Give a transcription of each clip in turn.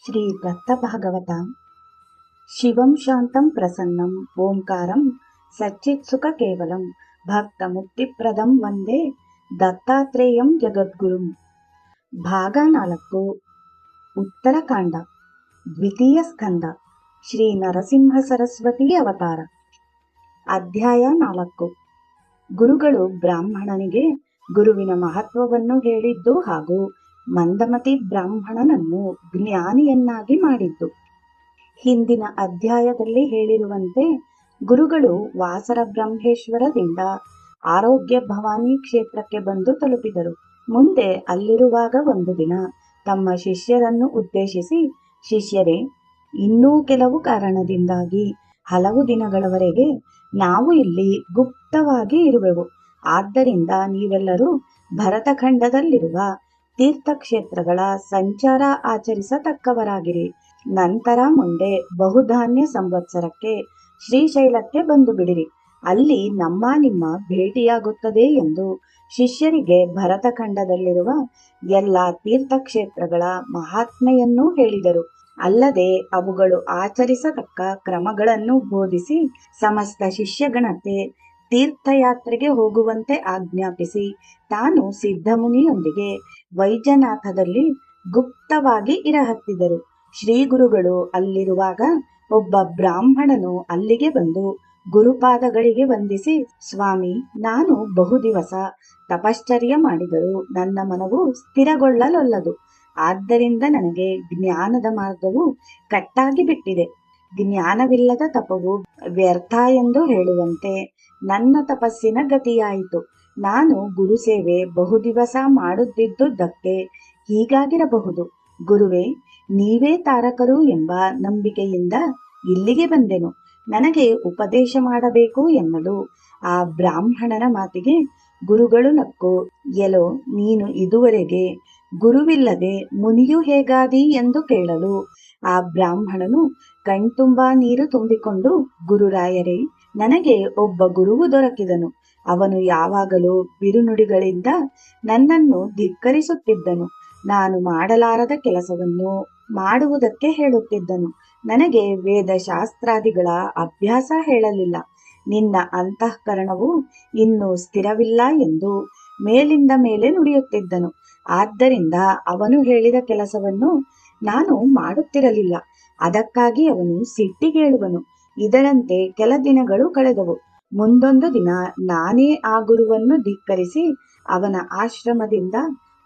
ಶ್ರೀ ದತ್ತ ಭಾಗವತ. ಶಿವಂ ಶಾಂತಂ ಪ್ರಸನ್ನಂ ಓಂಕಾರಂ ಸಚ್ಚಿತ್ಸುಖ ಕೇವಲಂ ಭಕ್ತ ಮುಕ್ತಿಪ್ರದಂ ವಂದೇ ದತ್ತಾತ್ರೇಯಂ ಜಗದ್ಗುರುಂ. ಭಾಗ 4. ಉತ್ತರಕಾಂಡ. ದ್ವಿತೀಯ ಸ್ಕಂದ. ಶ್ರೀ ನರಸಿಂಹ ಸರಸ್ವತಿ ಅವತಾರ. ಅಧ್ಯಾಯ 4. ಗುರುಗಳು ಬ್ರಾಹ್ಮಣನಿಗೆ ಗುರುವಿನ ಮಹತ್ವವನ್ನು ಹೇಳಿದ್ದು ಹಾಗೂ ಮಂದಮತಿ ಬ್ರಾಹ್ಮಣನನ್ನು ಜ್ಞಾನಿಯನ್ನಾಗಿ ಮಾಡಿದ್ದು. ಹಿಂದಿನ ಅಧ್ಯಾಯದಲ್ಲಿ ಹೇಳಿರುವಂತೆ ಗುರುಗಳು ವಾಸರ ಬ್ರಹ್ಮೇಶ್ವರದಿಂದ ಆರೋಗ್ಯ ಭವಾನಿ ಕ್ಷೇತ್ರಕ್ಕೆ ಬಂದು ತಲುಪಿದರು. ಮುಂದೆ ಅಲ್ಲಿರುವಾಗ ಒಂದು ದಿನ ತಮ್ಮ ಶಿಷ್ಯರನ್ನು ಉದ್ದೇಶಿಸಿ, ಶಿಷ್ಯರೇ, ಇನ್ನೂ ಕೆಲವು ಕಾರಣದಿಂದಾಗಿ ಹಲವು ದಿನಗಳವರೆಗೆ ನಾವು ಇಲ್ಲಿ ಗುಪ್ತವಾಗಿ ಇರುವೆವು. ಆದ್ದರಿಂದ ನೀವೆಲ್ಲರೂ ಭರತಖಂಡದಲ್ಲಿರುವ ತೀರ್ಥಕ್ಷೇತ್ರಗಳ ಸಂಚಾರ ಆಚರಿಸತಕ್ಕವರಾಗಿರಿ. ನಂತರ ಮುಂದೆ ಬಹುಧಾನ್ಯ ಸಂವತ್ಸರಕ್ಕೆ ಶ್ರೀಶೈಲಕ್ಕೆ ಬಂದು ಬಿಡಿರಿ. ಅಲ್ಲಿ ನಮ್ಮ ನಿಮ್ಮ ಭೇಟಿಯಾಗುತ್ತದೆ ಎಂದು ಶಿಷ್ಯರಿಗೆ ಭರತಖಂಡದಲ್ಲಿರುವ ಎಲ್ಲ ತೀರ್ಥಕ್ಷೇತ್ರಗಳ ಮಹಾತ್ಮೆಯನ್ನೂ ಹೇಳಿದರು. ಅಲ್ಲದೆ ಅವುಗಳು ಆಚರಿಸತಕ್ಕ ಕ್ರಮಗಳನ್ನು ಬೋಧಿಸಿ ಸಮಸ್ತ ಶಿಷ್ಯಗಣತೆ ತೀರ್ಥಯಾತ್ರೆಗೆ ಹೋಗುವಂತೆ ಆಜ್ಞಾಪಿಸಿ ತಾನು ಸಿದ್ಧಮುನಿಯೊಂದಿಗೆ ವೈಜನಾಥದಲ್ಲಿ ಗುಪ್ತವಾಗಿ ಇರಹತ್ತಿದರು. ಶ್ರೀ ಗುರುಗಳು ಅಲ್ಲಿರುವಾಗ ಒಬ್ಬ ಬ್ರಾಹ್ಮಣನು ಅಲ್ಲಿಗೆ ಬಂದು ಗುರುಪಾದಗಳಿಗೆ ವಂದಿಸಿ, ಸ್ವಾಮಿ, ನಾನು ಬಹುದಿವಸ ತಪಶ್ಚರ್ಯ ಮಾಡಿದರೂ ನನ್ನ ಮನವು ಸ್ಥಿರಗೊಳ್ಳಲೊಲ್ಲದು. ಆದ್ದರಿಂದ ನನಗೆ ಜ್ಞಾನದ ಮಾರ್ಗವು ಕಟ್ಟಾಗಿ ಬಿಟ್ಟಿದೆ. ಜ್ಞಾನವಿಲ್ಲದ ತಪವು ವ್ಯರ್ಥ ಎಂದು ಹೇಳುವಂತೆ ನನ್ನ ತಪಸ್ಸಿನ ಗತಿಯಾಯಿತು. ನಾನು ಗುರುಸೇವೆ ಬಹುದಿವಸ ಮಾಡುತ್ತಿದ್ದುದಕ್ಕೆ ಹೀಗಾಗಿರಬಹುದು. ಗುರುವೇ, ನೀವೇ ತಾರಕರು ಎಂಬ ನಂಬಿಕೆಯಿಂದ ಇಲ್ಲಿಗೆ ಬಂದೆನು. ನನಗೆ ಉಪದೇಶ ಮಾಡಬೇಕು ಎನ್ನಲು ಆ ಬ್ರಾಹ್ಮಣನ ಮಾತಿಗೆ ಗುರುಗಳು ನಕ್ಕು, ಎಲೋ, ನೀನು ಇದುವರೆಗೆ ಗುರುವಿಲ್ಲದೆ ಮುನಿಯು ಹೇಗಾದಿ ಎಂದು ಕೇಳಲು ಆ ಬ್ರಾಹ್ಮಣನು ಕಣ್ತುಂಬಾ ನೀರು ತುಂಬಿಕೊಂಡು, ಗುರುರಾಯರೇ, ನನಗೆ ಒಬ್ಬ ಗುರುವು ದೊರಕಿದನು. ಅವನು ಯಾವಾಗಲೂ ಬಿರುನುಡಿಗಳಿಂದ ನನ್ನನ್ನು ಧಿಕ್ಕರಿಸುತ್ತಿದ್ದನು. ನಾನು ಮಾಡಲಾರದ ಕೆಲಸವನ್ನು ಮಾಡುವುದಕ್ಕೆ ಹೇಳುತ್ತಿದ್ದನು. ನನಗೆ ವೇದಶಾಸ್ತ್ರಾದಿಗಳ ಅಭ್ಯಾಸ ಹೇಳಲಿಲ್ಲ. ನಿನ್ನ ಅಂತಃಕರಣವು ಇನ್ನೂ ಸ್ಥಿರವಿಲ್ಲ ಎಂದು ಮೇಲಿಂದ ಮೇಲೆ ನುಡಿಯುತ್ತಿದ್ದನು. ಆದ್ದರಿಂದ ಅವನು ಹೇಳಿದ ಕೆಲಸವನ್ನು ನಾನು ಮಾಡುತ್ತಿರಲಿಲ್ಲ. ಅದಕ್ಕಾಗಿ ಅವನು ಸಿಟ್ಟಿಗೇಳುವನು. ಇದರಂತೆ ಕೆಲ ದಿನಗಳು ಕಳೆದವು. ಮುಂದೊಂದು ದಿನ ನಾನೇ ಆ ಗುರುವನ್ನು ಧಿಕ್ಕರಿಸಿ ಅವನ ಆಶ್ರಮದಿಂದ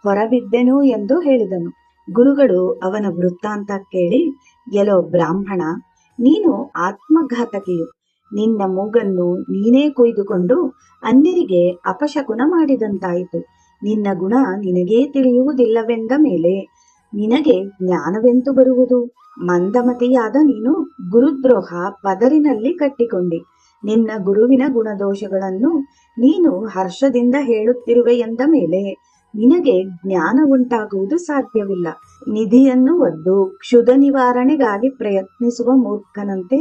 ಹೊರಬಿದ್ದೆನು ಎಂದು ಹೇಳಿದನು. ಗುರುಗಳು ಅವನ ವೃತ್ತಾಂತ ಕೇಳಿ, ಎಲೋ ಬ್ರಾಹ್ಮಣ, ನೀನು ಆತ್ಮಘಾತಕಿಯು. ನಿನ್ನ ಮೂಗನ್ನು ನೀನೇ ಕೊಯ್ದುಕೊಂಡು ಅನ್ಯರಿಗೆ ಅಪಶಕುನ ಮಾಡಿದಂತಾಯಿತು. ನಿನ್ನ ಗುಣ ನಿನಗೇ ತಿಳಿಯುವುದಿಲ್ಲವೆಂದ ಮೇಲೆ ನಿನಗೆ ಜ್ಞಾನವೆಂತು ಬರುವುದು? ಮಂದಮತಿಯಾದ ನೀನು ಗುರುದ್ರೋಹ ಪದರಿನಲ್ಲಿ ಕಟ್ಟಿಕೊಂಡಿ. ನಿನ್ನ ಗುರುವಿನ ಗುಣದೋಷಗಳನ್ನು ನೀನು ಹರ್ಷದಿಂದ ಹೇಳುತ್ತಿರುವೆ ಎಂದ ಮೇಲೆ ನಿನಗೆ ಜ್ಞಾನ ಉಂಟಾಗುವುದು ಸಾಧ್ಯವಿಲ್ಲ. ನಿಧಿಯನ್ನು ಒದ್ದು ಕ್ಷುಧ ನಿವಾರಣೆಗಾಗಿ ಪ್ರಯತ್ನಿಸುವ ಮೂರ್ಖನಂತೆ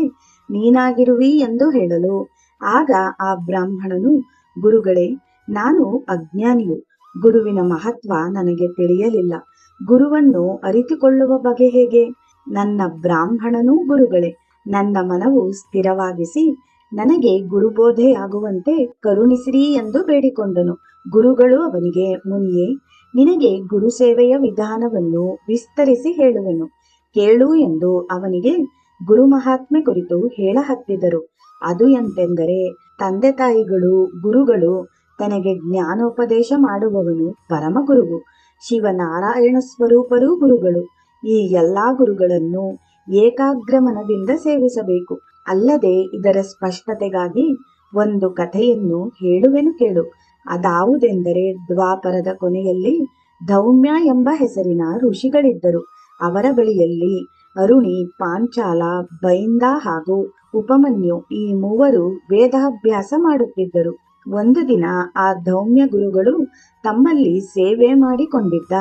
ನೀನಾಗಿರುವಿ ಎಂದು ಹೇಳಲು ಆಗ ಆ ಬ್ರಾಹ್ಮಣನು, ಗುರುಗಳೇ, ನಾನು ಅಜ್ಞಾನಿಯು. ಗುರುವಿನ ಮಹತ್ವ ನನಗೆ ತಿಳಿಯಲಿಲ್ಲ. ಗುರುವನ್ನು ಅರಿತುಕೊಳ್ಳುವ ಬಗೆ ಹೇಗೆ? ನನ್ನ ಬ್ರಾಹ್ಮಣನೂ ಗುರುಗಳೇ. ನನ್ನ ಮನವು ಸ್ಥಿರವಾಗಿಸಿ ನನಗೆ ಗುರುಬೋಧೆಯಾಗುವಂತೆ ಕರುಣಿಸಿರಿ ಎಂದು ಬೇಡಿಕೊಂಡನು. ಗುರುಗಳು ಅವನಿಗೆ, ಮುನಿಯೇ, ನಿನಗೆ ಗುರುಸೇವೆಯ ವಿಧಾನವನ್ನು ವಿಸ್ತರಿಸಿ ಹೇಳುವೆನು, ಕೇಳು ಎಂದು ಅವನಿಗೆ ಗುರು ಮಹಾತ್ಮೆ ಕುರಿತು ಹೇಳಹತ್ತಿದರು. ಅದು ಎಂತೆಂದರೆ, ತಂದೆ ತಾಯಿಗಳು ಗುರುಗಳು, ತನಗೆ ಜ್ಞಾನೋಪದೇಶ ಮಾಡುವವನು ಪರಮ ಗುರುವು. ಶಿವನಾರಾಯಣ ಸ್ವರೂಪರೂ ಗುರುಗಳು. ಈ ಎಲ್ಲಾ ಗುರುಗಳನ್ನು ಏಕಾಗ್ರ ಮನದಿಂದ ಸೇವಿಸಬೇಕು. ಅಲ್ಲದೆ ಇದರ ಸ್ಪಷ್ಟತೆಗಾಗಿ ಒಂದು ಕಥೆಯನ್ನು ಹೇಳುವೆನು ಕೇಳು. ಅದಾವುದೆಂದರೆ, ದ್ವಾಪರದ ಕೊನೆಯಲ್ಲಿ ಧೌಮ್ಯ ಎಂಬ ಹೆಸರಿನ ಋಷಿಗಳಿದ್ದರು. ಅವರ ಬಳಿಯಲ್ಲಿ ಅರುಣಿ, ಪಾಂಚಾಲ, ಬೈಂದ ಹಾಗೂ ಉಪಮನ್ಯು ಈ ಮೂವರು ವೇದಾಭ್ಯಾಸ ಮಾಡುತ್ತಿದ್ದರು. ಒಂದು ದಿನ ಆ ಧೌಮ್ಯ ಗುರುಗಳು ತಮ್ಮಲ್ಲಿ ಸೇವೆ ಮಾಡಿಕೊಂಡಿದ್ದ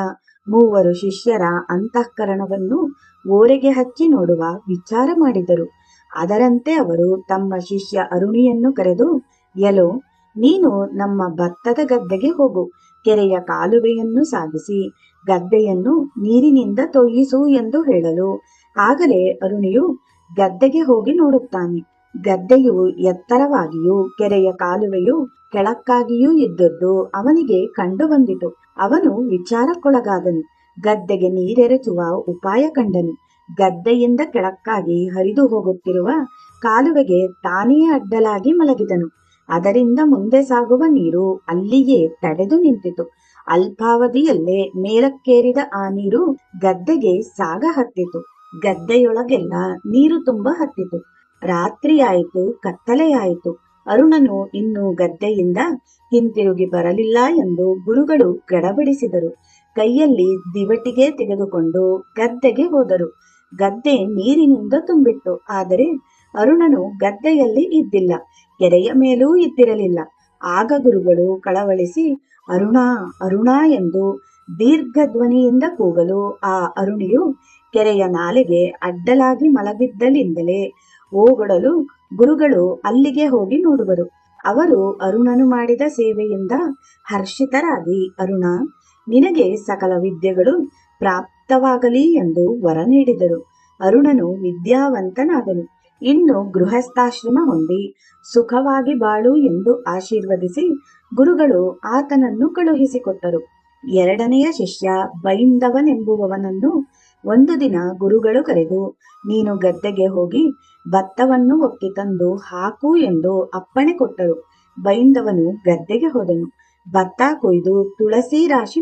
ಮೂವರು ಶಿಷ್ಯರ ಅಂತಃಕರಣವನ್ನು ಓರೆಗೆ ಹಚ್ಚಿ ನೋಡುವ ವಿಚಾರ ಮಾಡಿದರು. ಅದರಂತೆ ಅವರು ತಮ್ಮ ಶಿಷ್ಯ ಅರುಣಿಯನ್ನು ಕರೆದು, ಎಲೋ, ನೀನು ನಮ್ಮ ಭತ್ತದ ಗದ್ದೆಗೆ ಹೋಗು. ಕೆರೆಯ ಕಾಲುವೆಯನ್ನು ಸಾಗಿಸಿ ಗದ್ದೆಯನ್ನು ನೀರಿನಿಂದ ತೊಯ್ಯಿಸು ಎಂದು ಹೇಳಲು ಆಗಲೇ ಅರುಣಿಯು ಗದ್ದೆಗೆ ಹೋಗಿ ನೋಡುತ್ತಾನೆ. ಗದ್ದೆಯು ಎತ್ತರವಾಗಿಯೂ ಕೆರೆಯ ಕಾಲುವೆಯು ಕೆಳಕ್ಕಾಗಿಯೂ ಇದ್ದದ್ದು ಅವನಿಗೆ ಕಂಡು ಬಂದಿತು. ಅವನು ವಿಚಾರಕ್ಕೊಳಗಾದನು. ಗದ್ದೆಗೆ ನೀರೆರೆಸುವ ಉಪಾಯ ಕಂಡನು. ಗದ್ದೆಯಿಂದ ಕೆಳಕ್ಕಾಗಿ ಹರಿದು ಹೋಗುತ್ತಿರುವ ಕಾಲುವೆಗೆ ತಾನೇ ಅಡ್ಡಲಾಗಿ ಮಲಗಿದನು. ಅದರಿಂದ ಮುಂದೆ ಸಾಗುವ ನೀರು ಅಲ್ಲಿಯೇ ತಡೆದು ನಿಂತಿತು. ಅಲ್ಪಾವಧಿಯಲ್ಲೇ ಮೇಲಕ್ಕೇರಿದ ಆ ನೀರು ಗದ್ದೆಗೆ ಸಾಗ ಹತ್ತಿತು. ಗದ್ದೆಯೊಳಗೆಲ್ಲ ನೀರು ತುಂಬ ಹತ್ತಿತು. ರಾತ್ರಿಯಾಯಿತು, ಕತ್ತಲೆಯಾಯಿತು. ಅರುಣನು ಇನ್ನು ಗದ್ದೆಯಿಂದ ಹಿಂತಿರುಗಿ ಬರಲಿಲ್ಲ ಎಂದು ಗುರುಗಳು ಗಡಬಡಿಸಿದರು. ಕೈಯಲ್ಲಿ ದಿವಟಿಗೆ ತೆಗೆದುಕೊಂಡು ಗದ್ದೆಗೆ ಹೋದರು. ಗದ್ದೆ ನೀರಿನಿಂದ ತುಂಬಿತ್ತು. ಆದರೆ ಅರುಣನು ಗದ್ದೆಯಲ್ಲಿ ಇದ್ದಿಲ್ಲ, ಕೆರೆಯ ಮೇಲೂ ಇದ್ದಿರಲಿಲ್ಲ. ಆಗ ಗುರುಗಳು ಕಳವಳಿಸಿ ಅರುಣ ಅರುಣ ಎಂದು ದೀರ್ಘ ಧ್ವನಿಯಿಂದ ಕೂಗಲು ಆ ಅರುಣಿಯು ಕೆರೆಯ ನಾಲೆಗೆ ಅಡ್ಡಲಾಗಿ ಮಲಗಿದ್ದಲಿಂದಲೇ ಓಗೊಡಲು ಗುರುಗಳು ಅಲ್ಲಿಗೆ ಹೋಗಿ ನೋಡುವರು. ಅವರು ಅರುಣನು ಮಾಡಿದ ಸೇವೆಯಿಂದ ಹರ್ಷಿತರಾಗಿ, ಅರುಣ, ನಿನಗೆ ಸಕಲ ವಿದ್ಯೆಗಳು ಪ್ರಾಪ್ತವಾಗಲಿ ಎಂದು ವರ ನೀಡಿದರು. ಅರುಣನು ವಿದ್ಯಾವಂತನಾದನು. ಇನ್ನು ಗೃಹಸ್ಥಾಶ್ರಮ ಹೊಂದಿ ಸುಖವಾಗಿ ಬಾಳು ಎಂದು ಆಶೀರ್ವದಿಸಿ ಗುರುಗಳು ಆತನನ್ನು ಕಳುಹಿಸಿಕೊಟ್ಟರು. ಎರಡನೆಯ ಶಿಷ್ಯ ಬೈಂದವನೆಂಬುವವನನ್ನು ಒಂದು ದಿನ ಗುರುಗಳು ಕರೆದು, ನೀನು ಗದ್ದೆಗೆ ಹೋಗಿ ಭತ್ತವನ್ನು ಒಕ್ಕಿ ತಂದು ಹಾಕು ಎಂದು ಅಪ್ಪಣೆ ಕೊಟ್ಟರು. ಬೈಂದವನು ಗದ್ದೆಗೆ ಹೋದನು. ಭತ್ತ ಕೊಯ್ದು ತುಳಸಿ ರಾಶಿ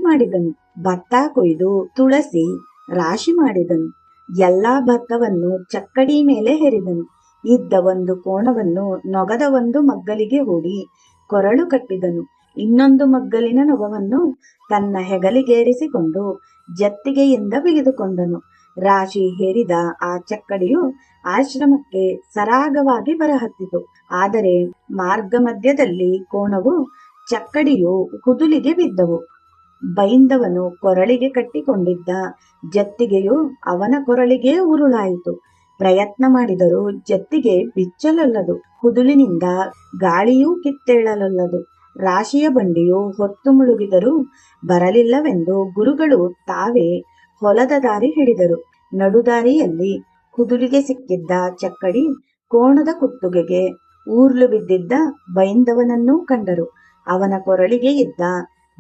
ಮಾಡಿದನು. ಎಲ್ಲಾ ಭತ್ತವನ್ನು ಚಕ್ಕಡಿ ಮೇಲೆ ಹೆರಿದನು. ಇದ್ದ ಒಂದು ಕೋಣವನ್ನು ನೊಗದ ಒಂದು ಮಗ್ಗಲಿಗೆ ಹೂಡಿ ಕೊರಳು ಕಟ್ಟಿದನು. ಇನ್ನೊಂದು ಮಗ್ಗಲಿನ ನೊಗವನ್ನು ತನ್ನ ಹೆಗಲಿಗೇರಿಸಿಕೊಂಡು ಜತ್ತಿಗೆಯಿಂದ ಬಿಗಿದುಕೊಂಡನು. ರಾಶಿ ಹೇರಿದ ಆ ಚಕ್ಕಡಿಯು ಆಶ್ರಮಕ್ಕೆ ಸರಾಗವಾಗಿ ಬರಹತ್ತಿತು. ಆದರೆ ಮಾರ್ಗ ಮಧ್ಯದಲ್ಲಿ ಕೋಣವು ಚಕ್ಕಡಿಯು ಕುದುಲಿಗೆ ಬಿದ್ದವು. ಬೈಂದವನು ಕೊರಳಿಗೆ ಕಟ್ಟಿಕೊಂಡಿದ್ದ ಜತ್ತಿಗೆಯು ಅವನ ಕೊರಳಿಗೆ ಉರುಳಾಯಿತು. ಪ್ರಯತ್ನ ಮಾಡಿದರೂ ಜತ್ತಿಗೆ ಬಿಚ್ಚಲೊಲ್ಲದು. ಕುದುಲಿನಿಂದ ಗಾಳಿಯೂ ಕಿತ್ತೇಳಲೊಲ್ಲದು. ರಾಶಿಯ ಬಂಡಿಯು ಹೊತ್ತು ಮುಳುಗಿದರೂ ಬರಲಿಲ್ಲವೆಂದು ಗುರುಗಳು ತಾವೇ ಹೊಲದ ದಾರಿ ಹಿಡಿದರು. ನಡುದಾರಿಯಲ್ಲಿ ಕುದುಲಿಗೆ ಸಿಕ್ಕಿದ್ದ ಚಕ್ಕಡಿ ಕೋಣದ ಕುತ್ತುಗೆಗೆ ಊರ್ಲು ಬಿದ್ದಿದ್ದ ಬೈಂದವನನ್ನೂ ಕಂಡರು. ಅವನ ಕೊರಳಿಗೆ ಇದ್ದ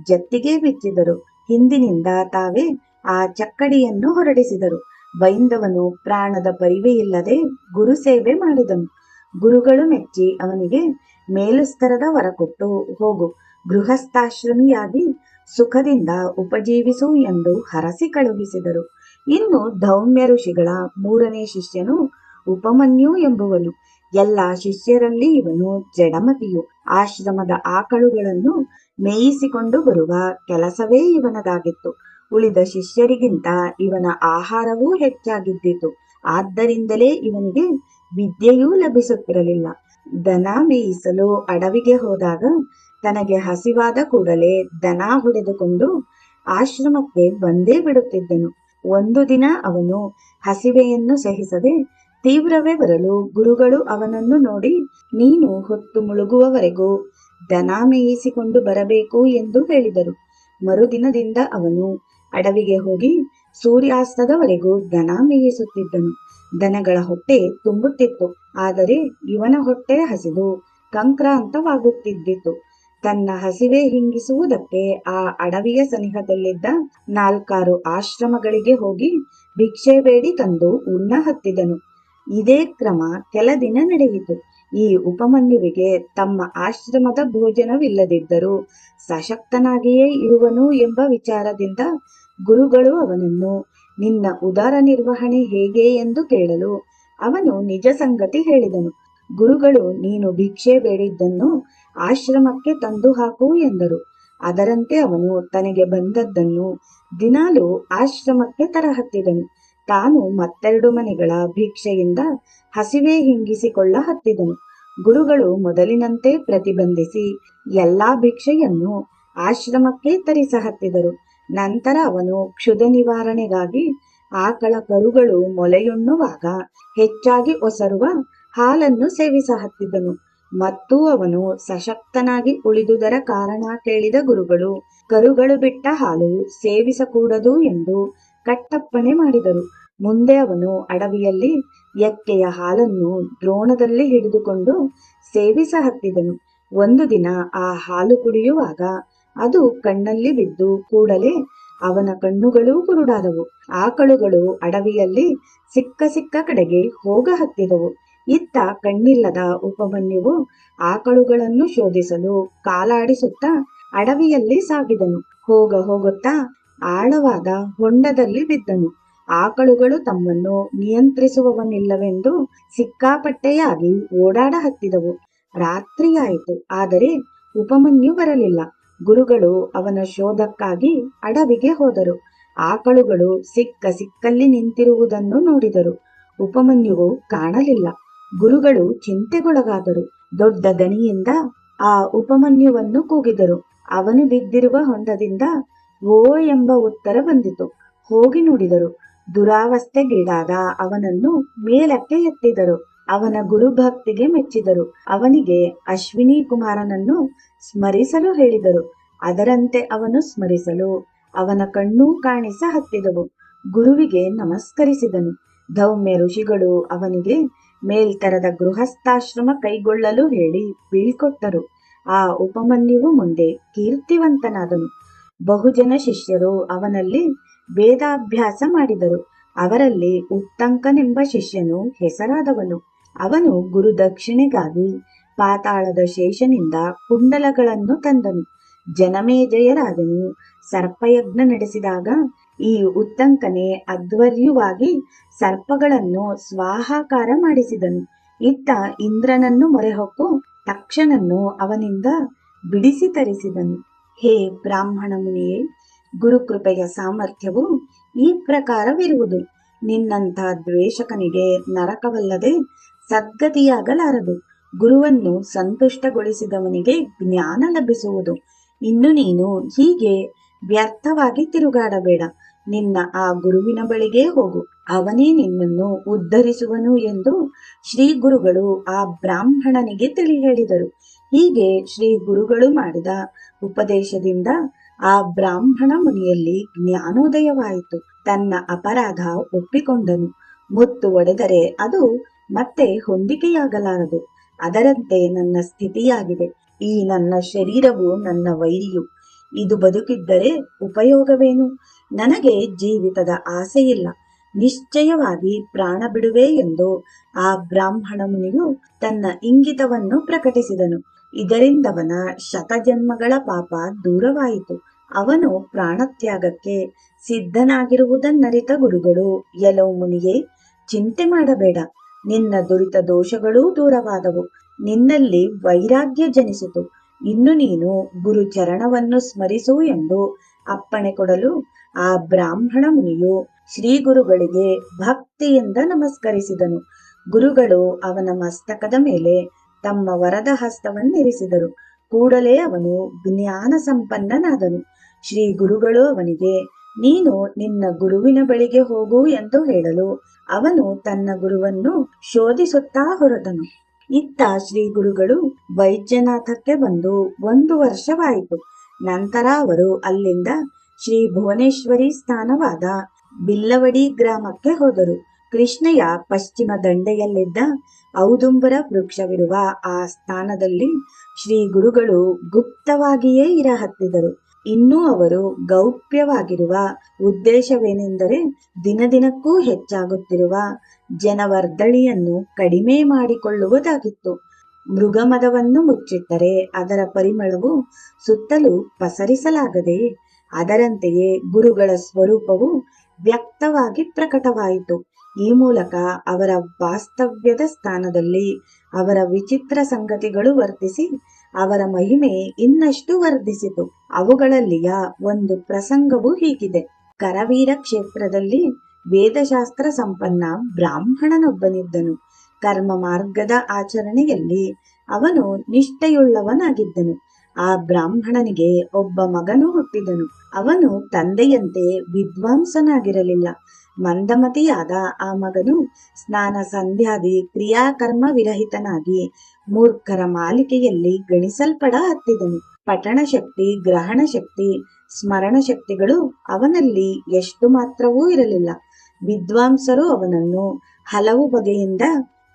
ಜತ್ತಿಗೆ ಬಿಚ್ಚಿದರು. ಹಿಂದಿನಿಂದ ತಾವೇ ಆ ಚಕ್ಕಡಿಯನ್ನು ಹೊರಡಿಸಿದರು. ಬೈಂದವನು ಪ್ರಾಣದ ಪರಿವೆಯಿಲ್ಲದೆ ಗುರು ಸೇವೆ ಮಾಡಿದನು. ಗುರುಗಳು ಮೆಚ್ಚಿ ಅವನಿಗೆ ಮೇಲುಸ್ತರದ ವರ ಕೊಟ್ಟು, ಹೋಗು, ಗೃಹಸ್ಥಾಶ್ರಮಿಯಾಗಿ ಸುಖದಿಂದ ಉಪಜೀವಿಸು ಎಂದು ಹರಸಿ ಕಳುಹಿಸಿದರು. ಇನ್ನು ಧೌಮ್ಯ ಋಷಿಗಳ ಮೂರನೇ ಶಿಷ್ಯನು ಉಪಮನ್ಯು ಎಂಬುವನು. ಎಲ್ಲ ಶಿಷ್ಯರಲ್ಲಿ ಇವನು ಜಡಮತಿಯು. ಆಶ್ರಮದ ಆಕಳುಗಳನ್ನು ಮೇಯಿಸಿಕೊಂಡು ಬರುವ ಕೆಲಸವೇ ಇವನದಾಗಿತ್ತು. ಉಳಿದ ಶಿಷ್ಯರಿಗಿಂತ ಇವನ ಆಹಾರವೂ ಹೆಚ್ಚಾಗಿದ್ದಿತು. ಆದ್ದರಿಂದಲೇ ಇವನಿಗೆ ವಿದ್ಯೆಯೂ ಲಭಿಸುತ್ತಿರಲಿಲ್ಲ. ದನ ಮೇಯಿಸಲು ಅಡವಿಗೆ ಹೋದಾಗ ತನಗೆ ಹಸಿವಾದ ಕೂಡಲೇ ದನ ಹೊಡೆದುಕೊಂಡು ಆಶ್ರಮಕ್ಕೆ ಬಂದೇ ಬಿಡುತ್ತಿದ್ದನು. ಒಂದು ದಿನ ಅವನು ಹಸಿವೆಯನ್ನು ಸಹಿಸದೆ ತೀವ್ರವೇ ಬರಲು ಗುರುಗಳು ಅವನನ್ನು ನೋಡಿ, ನೀನು ಹೊತ್ತು ಮುಳುಗುವವರೆಗೂ ದನ ಮೇಯಿಸಿಕೊಂಡು ಬರಬೇಕು ಎಂದು ಹೇಳಿದರು. ಮರುದಿನದಿಂದ ಅವನು ಅಡವಿಗೆ ಹೋಗಿ ಸೂರ್ಯಾಸ್ತದವರೆಗೂ ದನ ಮೇಯಿಸುತ್ತಿದ್ದನು. ದನಗಳ ಹೊಟ್ಟೆ ತುಂಬುತ್ತಿತ್ತು. ಆದರೆ ಇವನ ಹೊಟ್ಟೆ ಹಸಿದು ಕಂಕ್ರಾಂತವಾಗುತ್ತಿದ್ದಿತು. ತನ್ನ ಹಸಿವೆ ಹಿಂಗಿಸುವುದಕ್ಕೆ ಆ ಅಡವಿಯ ಸನಿಹದಲ್ಲಿದ್ದ 4 ಆಶ್ರಮಗಳಿಗೆ ಹೋಗಿ ಭಿಕ್ಷೆ ಬೇಡಿ ತಂದು ಉಣ್ಣ ಹತ್ತಿದನು. ಇದೇ ಕ್ರಮ ಕೆಲ ದಿನ ನಡೆಯಿತು. ಈ ಉಪಮನ್ಯುವಿಗೆ ತಮ್ಮ ಆಶ್ರಮದ ಭೋಜನವಿಲ್ಲದಿದ್ದರೂ ಸಶಕ್ತನಾಗಿಯೇ ಇರುವನು ಎಂಬ ವಿಚಾರದಿಂದ ಗುರುಗಳು ಅವನನ್ನು ನಿನ್ನ ಉದರ ನಿರ್ವಹಣೆ ಹೇಗೆ ಎಂದು ಕೇಳಲು ಅವನು ನಿಜ ಸಂಗತಿ ಹೇಳಿದನು. ಗುರುಗಳು, ನೀನು ಭಿಕ್ಷೆ ಬೇಡಿದ್ದನ್ನು ಆಶ್ರಮಕ್ಕೆ ತಂದು ಹಾಕು ಎಂದರು. ಅದರಂತೆ ಅವನು ತನಗೆ ಬಂದದ್ದನ್ನು ದಿನಾಲೂ ಆಶ್ರಮಕ್ಕೆ ತರಹತ್ತಿದನು. ತಾನು ಮತ್ತೆರಡು ಮನೆಗಳ ಭಿಕ್ಷೆಯಿಂದ ಹಸಿವೆ ಹಿಂಗಿಸಿಕೊಳ್ಳ ಹತ್ತಿದನು. ಗುರುಗಳು ಮೊದಲಿನಂತೆ ಪ್ರತಿಬಂಧಿಸಿ ಎಲ್ಲಾ ಭಿಕ್ಷೆಯನ್ನು ಆಶ್ರಮಕ್ಕೆ ತರಿಸಹತ್ತಿದರು. ನಂತರ ಅವನು ಕ್ಷುಧ ನಿವಾರಣೆಗಾಗಿ ಆಕಳ ಕರುಗಳು ಮೊಲೆಯುಣ್ಣುವಾಗ ಹೆಚ್ಚಾಗಿ ಒಸರುವ ಹಾಲನ್ನು ಸೇವಿಸಹತ್ತಿದನು. ಮತ್ತು ಅವನು ಸಶಕ್ತನಾಗಿ ಉಳಿದುದರ ಕಾರಣ ಕೇಳಿದ ಗುರುಗಳು ಕರುಗಳು ಬಿಟ್ಟ ಹಾಲು ಸೇವಿಸಕೂಡದು ಎಂದು ಕಟ್ಟಪ್ಪಣೆ ಮಾಡಿದರು. ಮುಂದೆ ಅವನು ಅಡವಿಯಲ್ಲಿ ಎಕ್ಕೆಯ ಹಾಲನ್ನು ದ್ರೋಣದಲ್ಲಿ ಹಿಡಿದುಕೊಂಡು ಸೇವಿಸಹತ್ತಿದನು. ಒಂದು ದಿನ ಆ ಹಾಲು ಕುಡಿಯುವಾಗ ಅದು ಕಣ್ಣಲ್ಲಿ ಬಿದ್ದು ಕೂಡಲೇ ಅವನ ಕಣ್ಣುಗಳೂ ಕುರುಡಾದವು. ಆಕಳುಗಳು ಅಡವಿಯಲ್ಲಿ ಸಿಕ್ಕ ಸಿಕ್ಕ ಕಡೆಗೆ ಹೋಗಹತ್ತಿದವು. ಇತ್ತ ಕಣ್ಣಿಲ್ಲದ ಉಪಮನ್ಯುವು ಆಕಳುಗಳನ್ನು ಶೋಧಿಸಲು ಕಾಲಾಡಿಸುತ್ತಾ ಅಡವಿಯಲ್ಲಿ ಸಾಗಿದನು. ಹೋಗುತ್ತಾ ಆಳವಾದ ಹೊಂಡದಲ್ಲಿ ಬಿದ್ದನು. ಆಕಳುಗಳು ತಮ್ಮನ್ನು ನಿಯಂತ್ರಿಸುವವನಿಲ್ಲವೆಂದು ಸಿಕ್ಕಾಪಟ್ಟೆಯಾಗಿ ಓಡಾಡಹತ್ತಿದವು. ರಾತ್ರಿಯಾಯಿತು, ಆದರೆ ಉಪಮನ್ಯು ಬರಲಿಲ್ಲ. ಗುರುಗಳು ಅವನ ಶೋಧಕ್ಕಾಗಿ ಅಡವಿಗೆ ಹೋದರು. ಆಕಳುಗಳು ಸಿಕ್ಕಲ್ಲಿ ನಿಂತಿರುವುದನ್ನು ನೋಡಿದರು. ಉಪಮನ್ಯುವು ಕಾಣಲಿಲ್ಲ. ಗುರುಗಳು ಚಿಂತೆಗೊಳಗಾದರು. ದೊಡ್ಡ ದನಿಯಿಂದ ಆ ಉಪಮನ್ಯುವನ್ನು ಕೂಗಿದರು. ಅವನು ಬಿದ್ದಿರುವ ಹೊಂಡದಿಂದ ಓ ಎಂಬ ಉತ್ತರ ಬಂದಿತು. ಹೋಗಿ ನೋಡಿದರು. ದುರಾವಸ್ಥೆಗೀಡಾದ ಅವನನ್ನು ಮೇಲಕ್ಕೆ ಎತ್ತಿದರು. ಅವನ ಗುರುಭಕ್ತಿಗೆ ಮೆಚ್ಚಿದರು. ಅವನಿಗೆ ಅಶ್ವಿನಿ ಕುಮಾರನನ್ನು ಸ್ಮರಿಸಲು ಹೇಳಿದರು. ಅದರಂತೆ ಅವನು ಸ್ಮರಿಸಲು ಅವನ ಕಣ್ಣೂ ಕಾಣಿಸ ಹತ್ತಿದವು. ಗುರುವಿಗೆ ನಮಸ್ಕರಿಸಿದನು. ಧೌಮ್ಯ ಋಷಿಗಳು ಅವನಿಗೆ ಮೇಲ್ತರದ ಗೃಹಸ್ಥಾಶ್ರಮ ಕೈಗೊಳ್ಳಲು ಹೇಳಿ ಬೀಳ್ಕೊಟ್ಟರು. ಆ ಉಪಮನ್ಯುವು ಮುಂದೆ ಕೀರ್ತಿವಂತನಾದನು. ಬಹುಜನ ಶಿಷ್ಯರು ಅವನಲ್ಲಿ ವೇದಾಭ್ಯಾಸ ಮಾಡಿದರು. ಅವರಲ್ಲಿ ಉತ್ತಂಕನೆಂಬ ಶಿಷ್ಯನು ಹೆಸರಾದವನು. ಅವನು ಗುರುದಕ್ಷಿಣೆಗಾಗಿ ಪಾತಾಳದ ಶೇಷನಿಂದ ಕುಂಡಲಗಳನ್ನು ತಂದನು. ಜನಮೇಜಯ ರಾಜನು ಸರ್ಪಯಜ್ಞ ನಡೆಸಿದಾಗ ಈ ಉತ್ತಂಕನೆ ಅಧ್ವರ್ಯುವಾಗಿ ಸರ್ಪಗಳನ್ನು ಸ್ವಾಹಾಕಾರ ಮಾಡಿಸಿದನು. ಇತ್ತ ಇಂದ್ರನನ್ನು ಮೊರೆಹೊಕ್ಕು ತಕ್ಷನನ್ನು ಅವನಿಂದ ಬಿಡಿಸಿ ತರಿಸಿದನು. ಹೇ ಬ್ರಾಹ್ಮಣ ಮುನಿಯೇ, ಗುರುಕೃಪೆಯ ಸಾಮರ್ಥ್ಯವು ಈ ಪ್ರಕಾರವಿರುವುದು. ನಿನ್ನಂಥ ದ್ವೇಷಕನಿಗೆ ನರಕವಲ್ಲದೆ ಸದ್ಗತಿಯಾಗಲಾರದು. ಗುರುವನ್ನು ಸಂತುಷ್ಟಗೊಳಿಸಿದವನಿಗೆ ಜ್ಞಾನ ಲಭಿಸುವುದು. ಇನ್ನು ನೀನು ಹೀಗೆ ವ್ಯರ್ಥವಾಗಿ ತಿರುಗಾಡಬೇಡ. ನಿನ್ನ ಆ ಗುರುವಿನ ಬಳಿಗೆ ಹೋಗು, ಅವನೇ ನಿನ್ನನ್ನು ಉದ್ಧರಿಸುವನು ಎಂದು ಶ್ರೀ ಗುರುಗಳು ಆ ಬ್ರಾಹ್ಮಣನಿಗೆ ತಿಳಿ ಹೇಳಿದರು. ಹೀಗೆ ಶ್ರೀ ಗುರುಗಳು ಮಾಡಿದ ಉಪದೇಶದಿಂದ ಆ ಬ್ರಾಹ್ಮಣ ಮುನಿಯಲ್ಲಿ ಜ್ಞಾನೋದಯವಾಯಿತು. ತನ್ನ ಅಪರಾಧ ಒಪ್ಪಿಕೊಂಡನು. ಮುತ್ತು ಒಡೆದರೆ ಅದು ಮತ್ತೆ ಹೊಂದಿಕೆಯಾಗಲಾರದು. ಅದರಂತೆ ನನ್ನ ಸ್ಥಿತಿಯಾಗಿದೆ. ಈ ನನ್ನ ಶರೀರವು ನನ್ನ ವೈರಿಯು. ಇದು ಬದುಕಿದ್ದರೆ ಉಪಯೋಗವೇನು? ನನಗೆ ಜೀವಿತದ ಆಸೆಯಿಲ್ಲ. ನಿಶ್ಚಯವಾಗಿ ಪ್ರಾಣ ಬಿಡುವೆ ಎಂದು ಆ ಬ್ರಾಹ್ಮಣ ಮುನಿಯು ತನ್ನ ಇಂಗಿತವನ್ನು ಪ್ರಕಟಿಸಿದನು. ಇದರಿಂದವನ ಶತಜನ್ಮಗಳ ಪಾಪ ದೂರವಾಯಿತು. ಅವನು ಪ್ರಾಣತ್ಯಾಗಕ್ಕೆ ಸಿದ್ಧನಾಗಿರುವುದನ್ನರಿತ ಗುರುಗಳು, ಎಲೋ ಮುನಿಯೇ, ಚಿಂತೆ ಮಾಡಬೇಡ. ನಿನ್ನ ದುರಿತ ದೋಷಗಳೂ ದೂರವಾದವು. ನಿನ್ನಲ್ಲಿ ವೈರಾಗ್ಯ ಜನಿಸಿತು. ಇನ್ನು ನೀನು ಗುರು ಚರಣವನ್ನು ಸ್ಮರಿಸು ಎಂದು ಅಪ್ಪಣೆ ಕೊಡಲು ಆ ಬ್ರಾಹ್ಮಣ ಮುನಿಯು ಶ್ರೀ ಗುರುಗಳಿಗೆ ಭಕ್ತಿಯಿಂದ ನಮಸ್ಕರಿಸಿದನು. ಗುರುಗಳು ಅವನ ಮಸ್ತಕದ ಮೇಲೆ ತಮ್ಮ ವರದ ಹಸ್ತವನ್ನಿರಿಸಿದರು. ಕೂಡಲೇ ಅವನು ಜ್ಞಾನ ಸಂಪನ್ನನಾದನು. ಶ್ರೀ ಗುರುಗಳು ಅವನಿಗೆ ನೀನು ನಿನ್ನ ಗುರುವಿನ ಬಳಿಗೆ ಹೋಗು ಎಂದು ಹೇಳಲು ಅವನು ತನ್ನ ಗುರುವನ್ನು ಶೋಧಿಸುತ್ತಾ ಹೊರಟನು. ಇತ್ತ ಶ್ರೀ ಗುರುಗಳು ವೈದ್ಯನಾಥಕ್ಕೆ ಬಂದು 1 ವರ್ಷವಾಯಿತು. ನಂತರ ಅವರು ಅಲ್ಲಿಂದ ಶ್ರೀ ಭುವನೇಶ್ವರಿ ಸ್ಥಾನವಾದ ಬಿಲ್ಲವಡಿ ಗ್ರಾಮಕ್ಕೆ ಹೋದರು. ಕೃಷ್ಣೆಯ ಪಶ್ಚಿಮ ದಂಡೆಯಲ್ಲಿದ್ದ ಔದುಂಬರ ವೃಕ್ಷವಿರುವ ಆ ಸ್ಥಾನದಲ್ಲಿ ಶ್ರೀ ಗುರುಗಳು ಗುಪ್ತವಾಗಿಯೇ ಇರಹತ್ತಿದರು. ಇನ್ನೂ ಅವರು ಗೌಪ್ಯವಾಗಿರುವ ಉದ್ದೇಶವೇನೆಂದರೆ ದಿನದಿನಕ್ಕೂ ಹೆಚ್ಚಾಗುತ್ತಿರುವ ಜನವರ್ದಳಿಯನ್ನು ಕಡಿಮೆ ಮಾಡಿಕೊಳ್ಳುವುದಾಗಿತ್ತು. ಮೃಗಮದವನ್ನು ಮುಚ್ಚಿಟ್ಟರೆ ಅದರ ಪರಿಮಳವು ಸುತ್ತಲೂ ಪಸರಿಸಲಾಗದೆ, ಅದರಂತೆಯೇ ಗುರುಗಳ ಸ್ವರೂಪವು ವ್ಯಕ್ತವಾಗಿ ಪ್ರಕಟವಾಯಿತು. ಈ ಮೂಲಕ ಅವರ ವಾಸ್ತವ್ಯದ ಸ್ಥಾನದಲ್ಲಿ ಅವರ ವಿಚಿತ್ರ ಸಂಗತಿಗಳು ವರ್ತಿಸಿ ಅವರ ಮಹಿಮೆ ಇನ್ನಷ್ಟು ವರ್ಧಿಸಿತು. ಅವುಗಳಲ್ಲಿಯ ಒಂದು ಪ್ರಸಂಗವು ಹೀಗಿದೆ. ಕರವೀರ ಕ್ಷೇತ್ರದಲ್ಲಿ ವೇದಶಾಸ್ತ್ರ ಸಂಪನ್ನ ಬ್ರಾಹ್ಮಣನೊಬ್ಬನಿದ್ದನು. ಕರ್ಮ ಮಾರ್ಗದ ಆಚರಣೆಯಲ್ಲಿ ಅವನು ನಿಷ್ಠೆಯುಳ್ಳವನಾಗಿದ್ದನು. ಆ ಬ್ರಾಹ್ಮಣನಿಗೆ ಒಬ್ಬ ಮಗನು ಹುಟ್ಟಿದನು. ಅವನು ತಂದೆಯಂತೆ ವಿದ್ವಾಂಸನಾಗಿರಲಿಲ್ಲ. ಮಂದಮತಿಯಾದ ಆ ಮಗನು ಸ್ನಾನ ಸಂಧ್ಯಾದಿ ಕ್ರಿಯಾಕರ್ಮ ವಿರಹಿತನಾಗಿ ಮೂರ್ಖರ ಮಾಲಿಕೆಯಲ್ಲಿ ಗಣಿಸಲ್ಪಡ ಹತ್ತಿದನು. ಪಠಣ ಶಕ್ತಿ, ಗ್ರಹಣ ಶಕ್ತಿ, ಸ್ಮರಣ ಶಕ್ತಿಗಳು ಅವನಲ್ಲಿ ಎಷ್ಟು ಮಾತ್ರವೂ ಇರಲಿಲ್ಲ. ವಿದ್ವಾಂಸರು ಅವನನ್ನು ಹಲವು ಬಗೆಯಿಂದ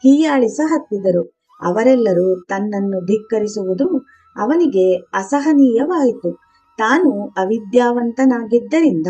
ಹೀಯಾಳಿಸ ಹತ್ತಿದರು. ಅವರೆಲ್ಲರೂ ತನ್ನನ್ನು ಧಿಕ್ಕರಿಸುವುದು ಅವನಿಗೆ ಅಸಹನೀಯವಾಯಿತು. ತಾನು ಅವಿದ್ಯಾವಂತನಾಗಿದ್ದರಿಂದ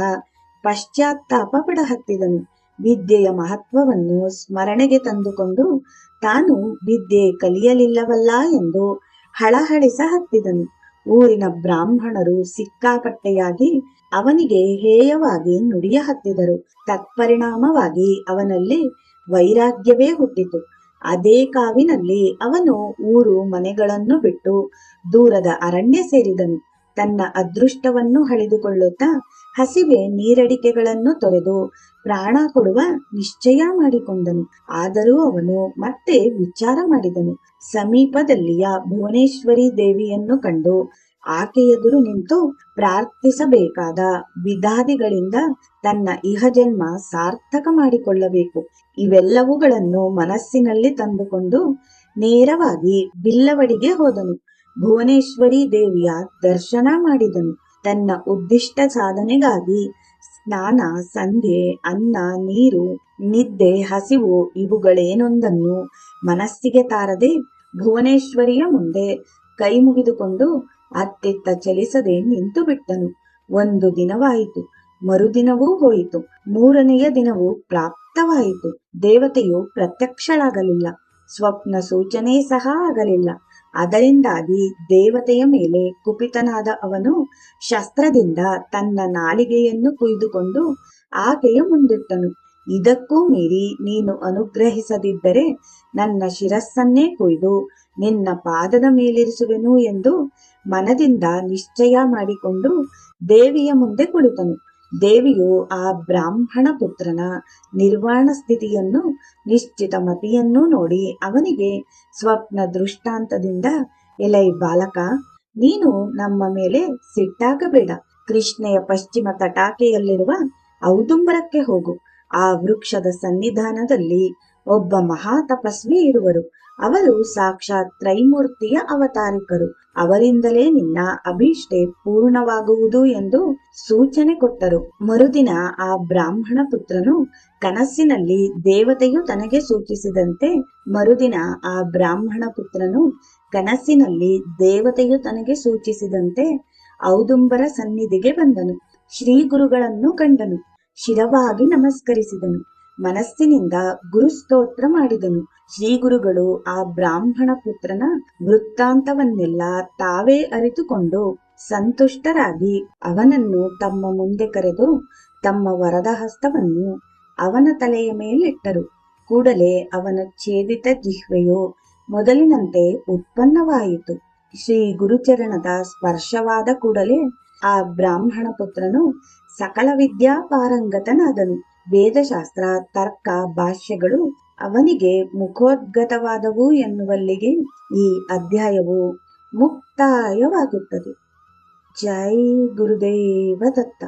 ಪಶ್ಚಾತ್ತಾಪ ಪಡಹತ್ತಿದನು. ವಿದ್ಯೆಯ ಮಹತ್ವವನ್ನು ಸ್ಮರಣೆಗೆ ತಂದುಕೊಂಡು ತಾನು ವಿದ್ಯೆ ಕಲಿಯಲಿಲ್ಲವಲ್ಲ ಎಂದು ಹಳಹಳಿಸ ಹತ್ತಿದನು. ಊರಿನ ಬ್ರಾಹ್ಮಣರು ಸಿಕ್ಕಾಪಟ್ಟೆಯಾಗಿ ಅವನಿಗೆ ಹೇಯವಾಗಿ ನುಡಿಯ ಹತ್ತಿದರು. ತತ್ಪರಿಣಾಮವಾಗಿ ಅವನಲ್ಲಿ ವೈರಾಗ್ಯವೇ ಹುಟ್ಟಿತು. ಅದೇ ಕಾವಿನಲ್ಲಿ ಅವನು ಊರು ಮನೆಗಳನ್ನು ಬಿಟ್ಟು ದೂರದ ಅರಣ್ಯ ಸೇರಿದನು. ತನ್ನ ಅದೃಷ್ಟವನ್ನು ಹಳಿದುಕೊಳ್ಳುತ್ತಾ ಹಸಿವೆ ನೀರಡಿಕೆಗಳನ್ನು ತೊರೆದು ಪ್ರಾಣ ಕೊಡುವ ನಿಶ್ಚಯ ಮಾಡಿಕೊಂಡನು. ಆದರೂ ಅವನು ಮತ್ತೆ ವಿಚಾರ ಮಾಡಿದನು. ಸಮೀಪದಲ್ಲಿಯ ಭುವನೇಶ್ವರಿ ದೇವಿಯನ್ನು ಕಂಡು ಆಕೆಯೆದುರು ನಿಂತು ಪ್ರಾರ್ಥಿಸಬೇಕಾದ ವಿಧಾದಿಗಳಿಂದ ತನ್ನ ಇಹಜನ್ಮ ಸಾರ್ಥಕ ಮಾಡಿಕೊಳ್ಳಬೇಕು. ಇವೆಲ್ಲವುಗಳನ್ನು ಮನಸ್ಸಿನಲ್ಲಿ ತಂದುಕೊಂಡು ನೇರವಾಗಿ ಬಿಲ್ಲವಡಿಗೆ ಹೋದನು. ಭುವನೇಶ್ವರಿ ದೇವಿಯ ದರ್ಶನ ಮಾಡಿದನು. ತನ್ನ ಉದ್ದಿಷ್ಟ ಸಾಧನೆಗಾಗಿ ಸ್ನಾನ, ಸಂಧ್ಯೆ, ಅನ್ನ, ನೀರು, ನಿದ್ದೆ, ಹಸಿವು ಇವುಗಳೇನೊಂದನ್ನು ಮನಸ್ಸಿಗೆ ತಾರದೆ ಭುವನೇಶ್ವರಿಯ ಮುಂದೆ ಕೈ ಮುಗಿದುಕೊಂಡು ಅತ್ತಿತ್ತ ಚಲಿಸದೆ ನಿಂತು ಬಿಟ್ಟನು. ಒಂದು ದಿನವಾಯಿತು, ಮರುದಿನವೂ ಹೋಯಿತು, ಮೂರನೆಯ ದಿನವೂ ಪ್ರಾಪ್ತವಾಯಿತು. ದೇವತೆಯು ಪ್ರತ್ಯಕ್ಷಳಾಗಲಿಲ್ಲ, ಸ್ವಪ್ನ ಸೂಚನೆ ಸಹ ಆಗಲಿಲ್ಲ. ಅದರಿಂದಾಗಿ ದೇವತೆಯ ಮೇಲೆ ಕುಪಿತನಾದ ಅವನು ಶಸ್ತ್ರದಿಂದ ತನ್ನ ನಾಲಿಗೆಯನ್ನು ಕುಯ್ದುಕೊಂಡು ಆಕೆಯ ಮುಂದಿಟ್ಟನು. ಇದಕ್ಕೂ ಮೀರಿ ನೀನು ಅನುಗ್ರಹಿಸದಿದ್ದರೆ ನನ್ನ ಶಿರಸ್ಸನ್ನೇ ಕೊಯ್ದು ನಿನ್ನ ಪಾದದ ಮೇಲಿರಿಸುವೆನು ಎಂದು ಮನದಿಂದ ನಿಶ್ಚಯ ಮಾಡಿಕೊಂಡು ದೇವಿಯ ಮುಂದೆ ಕುಳಿತನು. ದೇವಿಯು ಆ ಬ್ರಾಹ್ಮಣ ಪುತ್ರನ ನಿರ್ವಾಣ ಸ್ಥಿತಿಯನ್ನು, ನಿಶ್ಚಿತ ಮತಿಯನ್ನು ನೋಡಿ ಅವನಿಗೆ ಸ್ವಪ್ನ ದೃಷ್ಟಾಂತದಿಂದ, ಎಲೈ ಬಾಲಕ, ನೀನು ನಮ್ಮ ಮೇಲೆ ಸಿಟ್ಟಾಗಬೇಡ. ಕೃಷ್ಣೆಯ ಪಶ್ಚಿಮ ತಟಾಕೆಯಲ್ಲಿರುವ ಔದುಂಬರಕ್ಕೆ ಹೋಗು. ಆ ವೃಕ್ಷದ ಸನ್ನಿಧಾನದಲ್ಲಿ ಒಬ್ಬ ಮಹಾ ತಪಸ್ವಿ ಇರುವರು. ಅವರು ಸಾಕ್ಷಾತ್ ತ್ರೈಮೂರ್ತಿಯ ಅವತಾರಿಕರು. ಅವರಿಂದಲೇ ನಿನ್ನ ಅಭೀಷ್ಟೆ ಪೂರ್ಣವಾಗುವುದು ಎಂದು ಸೂಚನೆ ಕೊಟ್ಟರು. ಮರುದಿನ ಆ ಬ್ರಾಹ್ಮಣ ಪುತ್ರನು ಕನಸಿನಲ್ಲಿ ದೇವತೆಯು ತನಗೆ ಸೂಚಿಸಿದಂತೆ ಔದುಂಬರ ಸನ್ನಿಧಿಗೆ ಬಂದನು. ಶ್ರೀ ಗುರುಗಳನ್ನು ಕಂಡನು. ಶಿರವಾಗಿ ನಮಸ್ಕರಿಸಿದನು. ಮನಸ್ಸಿನಿಂದ ಗುರುಸ್ತೋತ್ರ ಮಾಡಿದನು. ಶ್ರೀ ಗುರುಗಳು ಆ ಬ್ರಾಹ್ಮಣ ಪುತ್ರನ ವೃತ್ತಾಂತವನ್ನೆಲ್ಲ ತಾವೇ ಅರಿತುಕೊಂಡು ಸಂತುಷ್ಟರಾಗಿ ಅವನನ್ನು ತಮ್ಮ ಮುಂದೆ ಕರೆದು ತಮ್ಮ ವರದ ಹಸ್ತವನ್ನು ಅವನ ತಲೆಯ ಮೇಲಿಟ್ಟರು. ಕೂಡಲೇ ಅವನ ಛೇದಿತ ಜಿಹ್ವೆಯು ಮೊದಲಿನಂತೆ ಉತ್ಪನ್ನವಾಯಿತು. ಶ್ರೀ ಗುರುಚರಣದ ಸ್ಪರ್ಶವಾದ ಕೂಡಲೇ ಆ ಬ್ರಾಹ್ಮಣ ಪುತ್ರನು ಸಕಲ ವಿದ್ಯಾ ಪಾರಂಗತನಾದನು. ವೇದಶಾಸ್ತ್ರ, ತರ್ಕ, ಭಾಷ್ಯಗಳು ಅವನಿಗೆ ಮುಖೋದ್ಗತವಾದವು ಎನ್ನುವಲ್ಲಿಗೆ ಈ ಅಧ್ಯಾಯವು ಮುಕ್ತಾಯವಾಗುತ್ತದೆ. ಜೈ ಗುರುದೇವ ದತ್ತ.